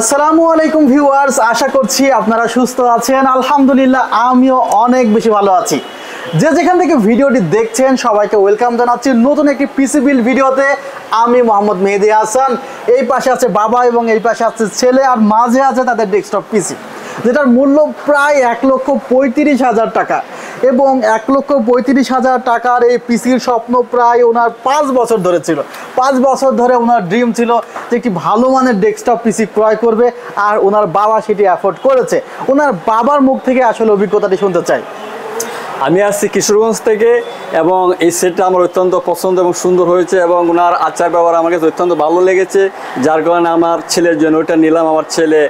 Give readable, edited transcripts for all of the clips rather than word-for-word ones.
আসসালামু আলাইকুম ভিউয়ার্স, আশা করছি আপনারা সুস্থ আছেন। আলহামদুলিল্লাহ আমিও অনেক বেশি ভালো আছি। যে যেখান থেকে ভিডিওটি দেখছেন সবাইকে ওয়েলকাম জানাচ্ছি নতুন একটি পিসি বিল্ড ভিডিওতে। আমি মোহাম্মদ মেহেদি হাসান। এই পাশে আছে বাবা এবং এই পাশে আছে ছেলে, আর মাঝে আছে তাদের ডেস্কটপ পিসি, যেটার মূল্য প্রায় 1,35,000 টাকা। এবং 1,35,000 টাকার এই পিসির স্বপ্ন প্রায় ওনার 5 বছর ধরে ছিল। 5 বছর ধরে ওনার ড্রিম ছিল যে একটি ভালো মানের ডেস্কটপ পিসি ক্রয় করবে, আর ওনার বাবা সেটি অ্যাফোর্ড করেছে। ওনার বাবার মুখ থেকে আসলে অভিজ্ঞতাটি শুনতে চাই। আমি আসছি কিশোরগঞ্জ থেকে এবং এই সেটটা আমার অত্যন্ত পছন্দ এবং সুন্দর হয়েছে এবং ওনার আচার ব্যবহার আমার কাছে অত্যন্ত ভালো লেগেছে, যার কারণে আমার ছেলের জন্য ওইটা নিলাম। আমার ছেলে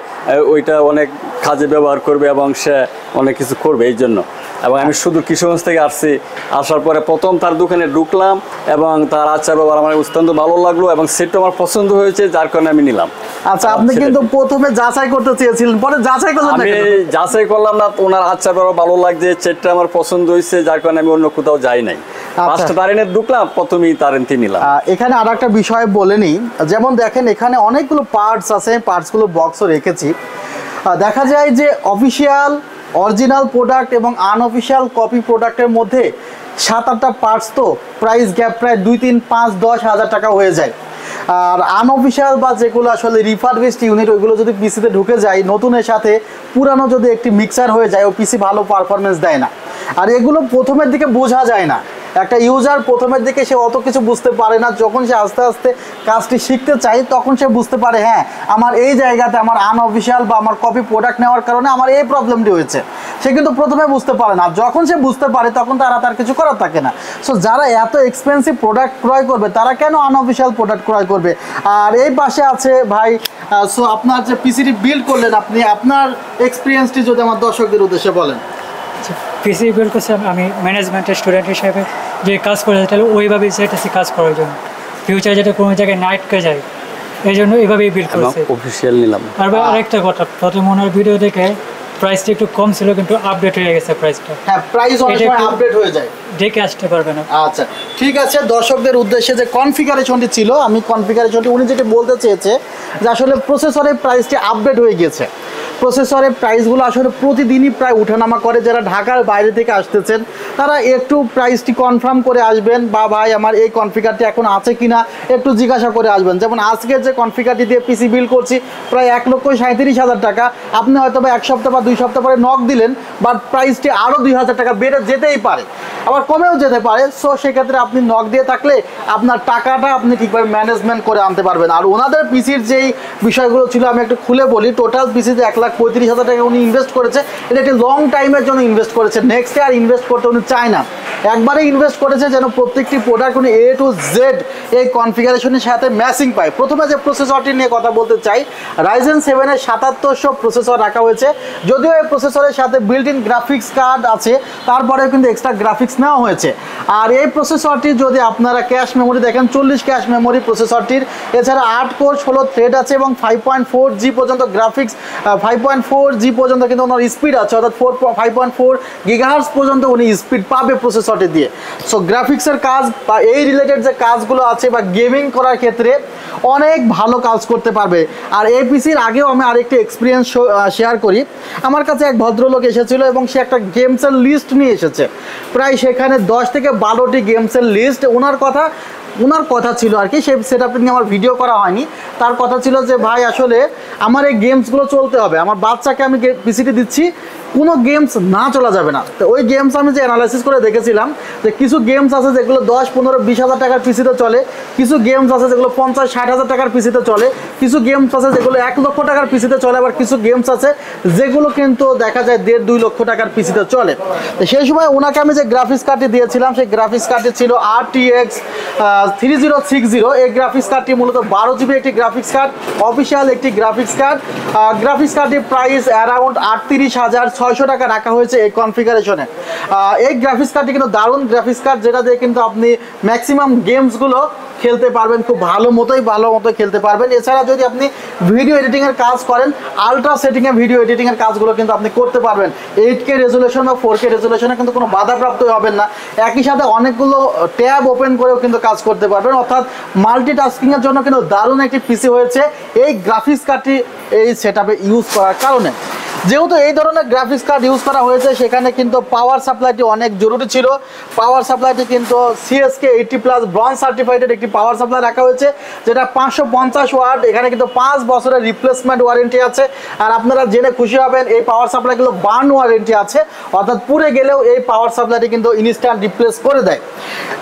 ওইটা অনেক কাজে ব্যবহার করবে এবং সে অনেক কিছু করবে এই জন্য। এবং আমি শুধু কিশোরগঞ্জ থেকে আসছি, আসার পরে প্রথম তার দোকানে ঢুকলাম এবং তার আচার ব্যবহার আমার অত্যন্ত ভালো লাগলো এবং সেটটা আমার পছন্দ হয়েছে, যার কারণে আমি নিলাম। আচ্ছা, আপনি কিন্তু প্রথমে যাচাই করতে চেয়েছিলেন, পরে যাচাই করলেন না? আমি যাচাই করলাম না, ওনার আচার ব্যবহার ভালো লাগছে, সেটটা আমার পছন্দ হয়েছে, যার কারণে আমি অন্য কোথাও যাই নাই। পাঁচটা তারেনে ঢুকলাম, প্রথমেই তারেনটি নিলাম। এখানে আর একটা বিষয় বলে নিই, যেমন দেখেন এখানে অনেকগুলো পার্টস আছে, পার্টসগুলো বক্সও রেখেছি। দেখা যায় যে অফিসিয়াল অরিজিনাল প্রোডাক্ট এবং আনঅফিসিয়াল কপি প্রোডাক্টের মধ্যে 7-8টা পার্টস, তো প্রাইস গ্যাপ প্রায় 2, 3, 5, 10 হাজার টাকা হয়ে যায়। আর আনঅফিসিয়াল বা যেগুলো আসলে রিফারবিশড ইউনিট, ওইগুলো যদি পিসিতে ঢুকে যায়, নতুনের সাথে পুরানো যদি একটি মিক্সার হয়ে যায়, ও পিসি ভালো পারফরমেন্স দেয় না। আর এগুলো প্রথমের দিকে বোঝা যায় না। একটা ইউজার প্রথমের দিকে সে অত কিছু বুঝতে পারে না, যখন সে আস্তে আস্তে কাজটি শিখতে চায় তখন সে বুঝতে পারে, হ্যাঁ আমার এই জায়গাতে আমার আনঅফিসিয়াল বা আমার কপি প্রোডাক্ট নেওয়ার কারণে আমার এই প্রবলেমটি হয়েছে। সে কিন্তু প্রথমে বুঝতে পারে না, যখন সে বুঝতে পারে তখন তার কিছু করার থাকে না। সো যারা এত এক্সপেন্সিভ প্রোডাক্ট ক্রয় করবে তারা কেন আনঅফিসিয়াল প্রোডাক্ট ক্রয় করবে? আর এই পাশে আছে ভাই, সো আপনার যে পিসিটি বিল্ড করলেন, আপনি আপনার এক্সপিরিয়েন্সটি যদি আমার দর্শকদের উদ্দেশ্যে বলেন। পিসি বিল্ড করছি আমি ম্যানেজমেন্টের স্টুডেন্ট হিসেবে, যে কাজ করে তাহলে ওইভাবেই চাইতেছি কাজ করার জন্য, ফিউচার যাতে কোনো জায়গায় নাইটকে যায়, এই জন্য এইভাবেই বিল্ড করছি। অফিসিয়াল নিলাম। আর আরেকটা কথা, প্রথম ওনার ভিডিও দেখে প্রাইসটা একটু কম ছিল, কিন্তু আপডেট হয়ে গেছে প্রাইসটা। হ্যাঁ, প্রাইস অনেক সময় আপডেট হয়ে যায়, দেখে আসতে পারবে না। আচ্ছা ঠিক আছে, দর্শকদের উদ্দেশ্যে যে কনফিগারেশনটি ছিল, আমি কনফিগারেশনটি উনি যেটা বলতে চেয়েছে যে আসলে প্রসেসরের প্রাইসটি আপডেট হয়ে গেছে। প্রসেসরের প্রাইসগুলো আসলে প্রতিদিনই প্রায় ওঠানামা করে। যারা ঢাকার বাইরে থেকে আসতেছেন তারা একটু প্রাইসটি কনফার্ম করে আসবেন, বা ভাই আমার এই কনফিগারটি এখন আছে কিনা একটু জিজ্ঞাসা করে আসবেন। যেমন আজকের যে কনফিগারটি দিয়ে পিসি বিল্ড করছি প্রায় 1,37,000 টাকা, আপনি হয়তো বা 1 সপ্তাহ বা 2 সপ্তাহ পরে নক দিলেন, বাট প্রাইসটি আরও 2,000 টাকা বেড়ে যেতেই পারে, আবার কমেও যেতে পারে। সো সেক্ষেত্রে আপনি নক দিয়ে থাকলে আপনার টাকাটা আপনি ঠিকভাবে ম্যানেজমেন্ট করে আনতে পারবেন। আর ওনাদের পিসির যেই বিষয়গুলো ছিল আমি একটু খুলে বলি। টোটাল পিসিতে 1,35,000 টাকা উনি ইনভেস্ট করেছে। এটা একটি লং টাইমের জন্য ইনভেস্ট করেছে, নেক্সট ইয়ার ইনভেস্ট করতে উনি চায় না। একবারে ইনভেস্ট করেছে যেন প্রত্যেকটি প্রোডাক্ট উনি A to Z এই কনফিগারেশনের সাথে ম্যাচিং পায়। প্রথমে যে প্রসেসরটি নিয়ে কথা বলতে চাই, Ryzen 7-এর 7700 প্রসেসর রাখা হয়েছে। যদিও এই প্রসেসরের সাথে বিল্ট ইন গ্রাফিক্স কার্ড আছে, তারপরেও কিন্তু এক্সট্রা গ্রাফিক্স নেওয়া হয়েছে। আর এই প্রসেসরটি যদি আপনারা ক্যাশ মেমোরি দেখেন, 40 ক্যাশ মেমোরি প্রসেসরটির। এছাড়া 8 কোর 16 থ্রেড আছে এবং 5.4G পর্যন্ত গ্রাফিক্স, 5.4G পর্যন্ত কিন্তু ওনার স্পিড আছে, অর্থাৎ 5.4 GHz পর্যন্ত উনি স্পিড পাবে প্রসেসরটি দিয়ে। সো গ্রাফিক্সের কাজ বা এই রিলেটেড যে কাজগুলো আছে বা গেমিং করার ক্ষেত্রে অনেক ভালো কাজ করতে পারবে। আর এই পিসির আগেও আমি আরেকটি এক্সপিরিয়েন্স শেয়ার করি। আমার কাছে এক ভদ্রলোক এসেছিল এবং সে একটা গেমসের লিস্ট নিয়ে এসেছে, প্রায় সেখানে 10 থেকে 12টি গেমসের লিস্ট। ওনার কথা ছিল আর কি, সেই সেটআপটা নিয়ে আমার ভিডিও করা হয়নি। তার কথা ছিল যে ভাই আসলে আমার এই গেমসগুলো চলতে হবে, আমার বাচ্চাকে আমি পিসিটি দিচ্ছি, কোনো গেমস না চলা যাবে না। তো ওই গেমস আমি যে অ্যানালাইসিস করে দেখেছিলাম যে কিছু গেমস আছে যেগুলো 10, 15, 20 হাজার টাকার পিসিতে চলে, কিছু গেমস আছে যেগুলো 50, 60 হাজার টাকার পিসিতে চলে, কিছু গেমস আছে যেগুলো 1 লক্ষ টাকার পিসিতে চলে, আবার কিছু গেমস আছে যেগুলো কিন্তু দেখা যায় 1.5-2 লক্ষ টাকার পিসিতে চলে। তো সেই সময় ওনাকে আমি যে গ্রাফিক্স কার্ডটি দিয়েছিলাম, সেই গ্রাফিক্স কার্ডটি ছিল RTX 3060। এই গ্রাফিক্স কার্ডটি মূলত 12 GB একটি গ্রাফিক্স কার্ড, অফিসিয়াল একটি গ্রাফিক্স কার্ড। গ্রাফিক্স কার্ডটির প্রাইস অ্যারাউন্ড 38,600 টাকা রাখা হয়েছে এই কনফিগারেশনে। এই গ্রাফিক্স কার্ডটি কিন্তু দারুণ গ্রাফিক্স কার্ড, যেটা দিয়ে কিন্তু আপনি ম্যাক্সিমাম গেমসগুলো খেলতে পারবেন, খুব ভালো মতোই খেলতে পারবেন। এছাড়া যদি আপনি ভিডিও এডিটিংয়ের কাজ করেন, আলট্রা সেটিংয়ে ভিডিও এডিটিংয়ের কাজগুলো কিন্তু আপনি করতে পারবেন। 8K রেজুলেশন বা 4K রেজুলেশনে কিন্তু কোনো বাধাপ্রাপ্ত হবেন না। একই সাথে অনেকগুলো ট্যাব ওপেন করেও কিন্তু কাজ করতে পারবেন, অর্থাৎ মাল্টিটাস্কিংয়ের জন্য কিন্তু দারুণ একটি পিসি হয়েছে এই গ্রাফিক্স কার্ডটি এই সেটআপে ইউজ করার কারণে। যেহেতু এই ধরনের গ্রাফিক্স কার্ড ইউজ করা হয়েছে, সেখানে কিন্তু পাওয়ার সাপ্লাইটি অনেক জরুরি ছিল। পাওয়ার সাপ্লাইটি কিন্তু CSK 80+ ব্রঞ্জ সার্টিফাইডেড একটি পাওয়ার সাপ্লাই রাখা হয়েছে, যেটা 550 ওয়াট। এখানে কিন্তু 5 বছরের রিপ্লেসমেন্ট ওয়ারেন্টি আছে। আর আপনারা জেনে খুশি হবেন, এই পাওয়ার সাপ্লাইগুলো বার্ন ওয়ারেন্টি আছে, অর্থাৎ পুড়ে গেলেও এই পাওয়ার সাপ্লাইটি কিন্তু ইনস্ট্যান্ট রিপ্লেস করে দেয়।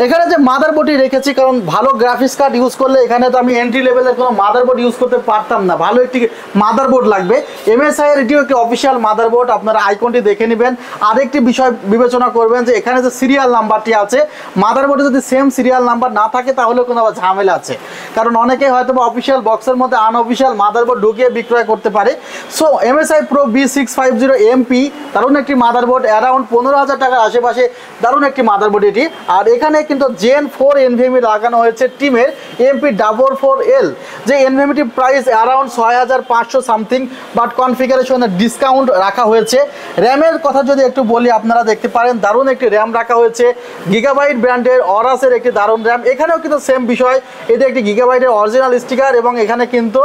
এখানে যে মাদারবোর্ডটি রেখেছি, কারণ ভালো গ্রাফিক্স কার্ড ইউজ করলে এখানে তো আমি এন্ট্রি লেভেলের কোনো মাদারবোর্ড ইউজ করতে পারতাম না, ভালো একটি মাদারবোর্ড লাগবে। MSI এর এটিও একটি অফিসিয়াল মাদারবোর্ড, আপনারা আইকনটি দেখে নেবেন। আরেকটি বিষয় বিবেচনা করবেন যে এখানে যে সিরিয়াল নাম্বারটি আছে, মাদারবোর্ডে যদি সেম সিরিয়াল নাম্বার না থাকে তাহলে কোনো ঝামেলা আছে, কারণ অনেকে হয়তো বা অফিসিয়াল বক্সের মধ্যে আনঅফিসিয়াল মাদারবোর্ড ঢুকিয়ে বিক্রয় করতে পারে। সো MSI Pro B650MP দারুণ একটি মাদারবোর্ড, অ্যারাউন্ড 15,000 টাকার আশেপাশে দারুণ একটি মাদারবোর্ড এটি। আর এখানে কিন্তু Gen 4 NVMe লাগানো হয়েছে টিমের MP44L, যে NVMeটি প্রাইস অ্যারাউন্ড 6,500 সামথিং, বাট কনফিগারেশনে ডিসকাউন্ট রাখা হয়েছে। র্যামের কথা যদি একটু বলি, আপনারা দেখতে পারেন দারুণ একটি র্যাম রাখা হয়েছে, গিগাবাইট ব্র্যান্ডের অরাসের একটি দারুণ র্যাম। এখানেও কিন্তু সেম বিষয়, এতে একটি গিগাবাইটের অরিজিনাল স্টিকার এবং এখানে কিন্তু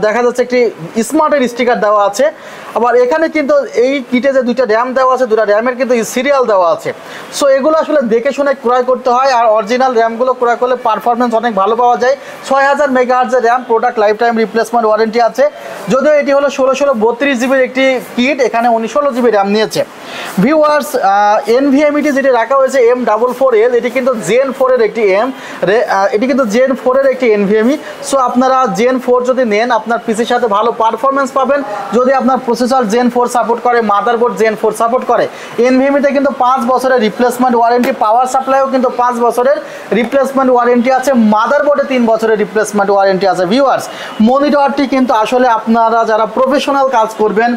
দেখা যাচ্ছে একটি স্মার্টের স্টিকার দেওয়া আছে। আবার এখানে কিন্তু এই কিটে যে দুইটা র্যাম দেওয়া আছে, দুটা র্যামের কিন্তু সিরিয়াল দেওয়া আছে। সো এগুলো আসলে দেখে শুনে ক্রয় করতে হয়, আর অরিজিনাল র্যামগুলো ক্রয় করলে পারফরমেন্স অনেক ভালো পাওয়া যায়। 6000 মেগাহার্টজের RAM, product lifetime replacement warranty আছে। যদিও এটি হলো 1632 জিবির একটি কিট, এখানে 16 জিবি র্যাম নিয়েছে। ভিউয়ার্স, NVMe যেটি রাখা হয়েছে M44L, এটি কিন্তু Gen 4 এর একটি এটি কিন্তু Gen 4 এর একটি NVMe। সো আপনারা Gen 4 যদি নেন, আপনার পিসির সাথে ভালো পারফরমেন্স পাবেন, যদি আপনার প্রসেসর Gen 4 সাপোর্ট করে, মাদারবোর্ড Gen 4 সাপোর্ট করে। NVMe-তে কিন্তু 5 বছরের রিপ্লেসমেন্ট ওয়ারেন্টি, পাওয়ার সাপ্লাইও কিন্তু 5 বছরের রিপ্লেসমেন্ট ওয়ারেন্টি আছে, মাদারবোর্ডে 3 বছরের রিপ্লেসমেন্ট ওয়ারেন্টি আছে। ভিউয়ার্স, মনিটরটি কিন্তু আসলে আপনারা যারা প্রফেশনাল কাজ করবেন,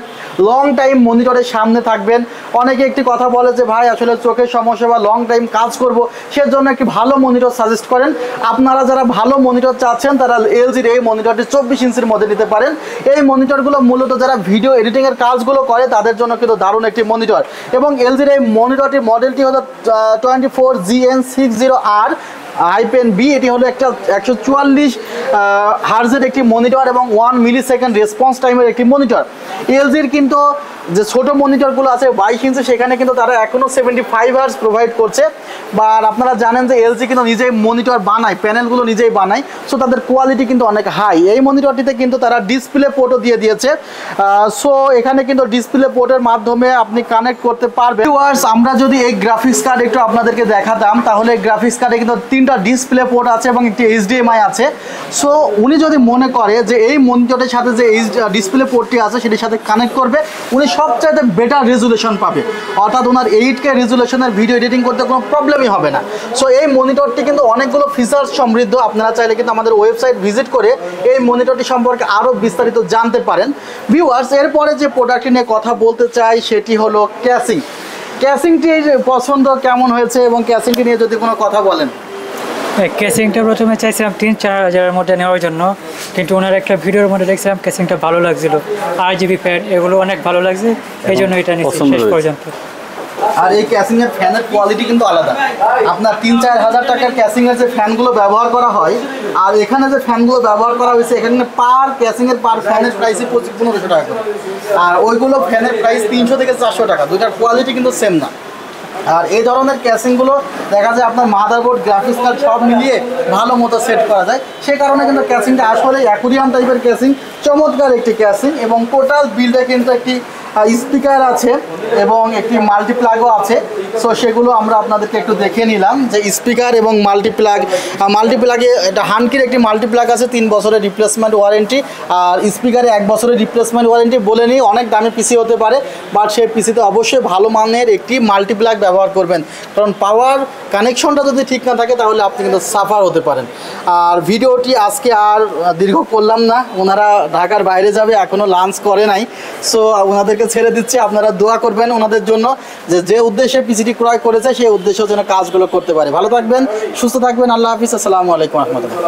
লং টাইম মনিটরের সামনে থাকবেন, অনেকে একটি কথা বলে যে ভাই আসলে চোখের সমস্যা বা লং টাইম কাজ করব, সেজন্য একটি ভালো মনিটর সাজেস্ট করেন। আপনারা যারা ভালো মনিটর চাচ্ছেন, তারা LG-র এই মনিটরটি 24 ইঞ্চির মধ্যে নিতে পারেন। এই মনিটরগুলো মূলত যারা ভিডিও এডিটিংয়ের কাজগুলো করে তাদের জন্য কিন্তু দারুণ একটি মনিটর। এবং LG-র এই মনিটরটির মডেলটি হলো 24GN60R-B, এটি হলো একটা 144 হার্জের একটি মনিটর এবং 1 মিলিসেকেন্ড রেসপন্স টাইমের একটি মনিটর। LG-র কিন্তু যে ছোট মনিটরগুলো আছে 22 ইঞ্চি, সেখানে কিন্তু তারা এখনও 75 হার্জ প্রোভাইড করছে। বা আপনারা জানেন যে LG কিন্তু নিজেই মনিটর বানায়, প্যানেলগুলো নিজেই বানায়, সো তাদের কোয়ালিটি কিন্তু অনেক হাই। এই মনিটরটিতে কিন্তু তারা ডিসপ্লে পোর্টও দিয়ে দিয়েছে। সো এখানে কিন্তু ডিসপ্লে পোর্টের মাধ্যমে আপনি কানেক্ট করতে পারবেন। ভিউয়ার্স, আমরা যদি এই গ্রাফিক্স কার্ড একটু আপনাদেরকে দেখাতাম, তাহলে গ্রাফিক্স কার্ডে কিন্তু 3টা ডিসপ্লে পোর্ট আছে এবং একটি HDMI আছে। সো উনি যদি মনে করে যে এই মনিটরের সাথে যে ডিসপ্লে পোর্টটি আছে সেটির সাথে কানেক্ট করবে, উনি সবচাইতে বেটার রেজুলেশন পাবে, অর্থাৎ ওনার 8K রেজুলেশনের ভিডিও এডিটিং করতে কোনো প্রবলেমই হবে না। সো এই মনিটরটি কিন্তু অনেকগুলো ফিচার্স সমৃদ্ধ। আপনারা চাইলে কিন্তু আমাদের ওয়েবসাইট ভিজিট করে এই মনিটরটি সম্পর্কে আরও বিস্তারিত জানতে পারেন। ভিউয়ার্স, এরপরে যে প্রোডাক্টটি নিয়ে কথা বলতে চাই সেটি হলো ক্যাসিং। ক্যাসিংটির পছন্দ কেমন হয়েছে এবং ক্যাসিংটি নিয়ে যদি কোনো কথা বলেন। কেসিংটা প্রথমে চাইছিলাম 3-4 হাজারের মধ্যে নেওয়ার জন্য, কিন্তু ওনার একটা ভিডিওর মধ্যে দেখছিলাম কেসিংটা ভালো লাগছিল, RGB প্যাড এগুলো অনেক ভালো লাগছে, এই জন্য এটা নিচ্ছি শেষ পর্যন্ত। আর এই ক্যাসিংয়ের ফ্যানের কোয়ালিটি কিন্তু আলাদা। আপনার 3-4 হাজার টাকার ক্যাসিংয়ের যে ফ্যানগুলো ব্যবহার করা হয়, আর এখানে যে ফ্যানগুলো ব্যবহার করা হয়েছে, এখানে পার ক্যাসিংয়ের পার ফ্যানের প্রাইসই 1500 টাকা করে, আর ওইগুলো ফ্যানের প্রাইস 300 থেকে 400 টাকা। দুইটার কোয়ালিটি কিন্তু সেম না। আর এই ধরনের ক্যাসিংগুলো দেখা যায় আপনার মাদারবোর্ড, গ্রাফিক্স কার্ড সব মিলিয়ে ভালো মতো সেট করা যায়। সেই কারণে কিন্তু ক্যাসিংটা আসলে অ্যাকুরিয়াম টাইপের ক্যাসিং, চমৎকার একটি ক্যাসিং। এবং টোটাল বিল্ডে কিন্তু একটি স্পিকার আছে এবং একটি মাল্টিপ্লাগও আছে। সো সেগুলো আমরা আপনাদেরকে একটু দেখে নিলাম যে স্পিকার এবং মাল্টিপ্লাগে এটা হানকির একটি মাল্টিপ্লাগ আছে, 3 বছরের রিপ্লেসমেন্ট ওয়ারেন্টি, আর স্পিকারে 1 বছরের রিপ্লেসমেন্ট ওয়ারেন্টি। বলে নিই, অনেক দামি পিসি হতে পারে, বাট সেই পিসিতে অবশ্যই ভালো মানের একটি মাল্টিপ্লাগ ব্যবহার করবেন, কারণ পাওয়ার কানেকশনটা যদি ঠিক না থাকে তাহলে আপনি কিন্তু সাফার হতে পারেন। আর ভিডিওটি আজকে আর দীর্ঘ করলাম না, ওনারা ঢাকার বাইরে যাবে, এখনও লাঞ্চ করে নাই। সো ওনাদেরকে ছেড়ে দিচ্ছি, আপনারা দোয়া করবেন ওনাদের জন্য যে উদ্দেশ্যে পিসিটি ক্রয় করেছে সেই উদ্দেশ্যের জন্য কাজগুলো করতে পারে। ভালো থাকবেন, সুস্থ থাকবেন, আল্লাহ হাফিজ, আসসালামু আলাইকুম রহমতুল্লাহ।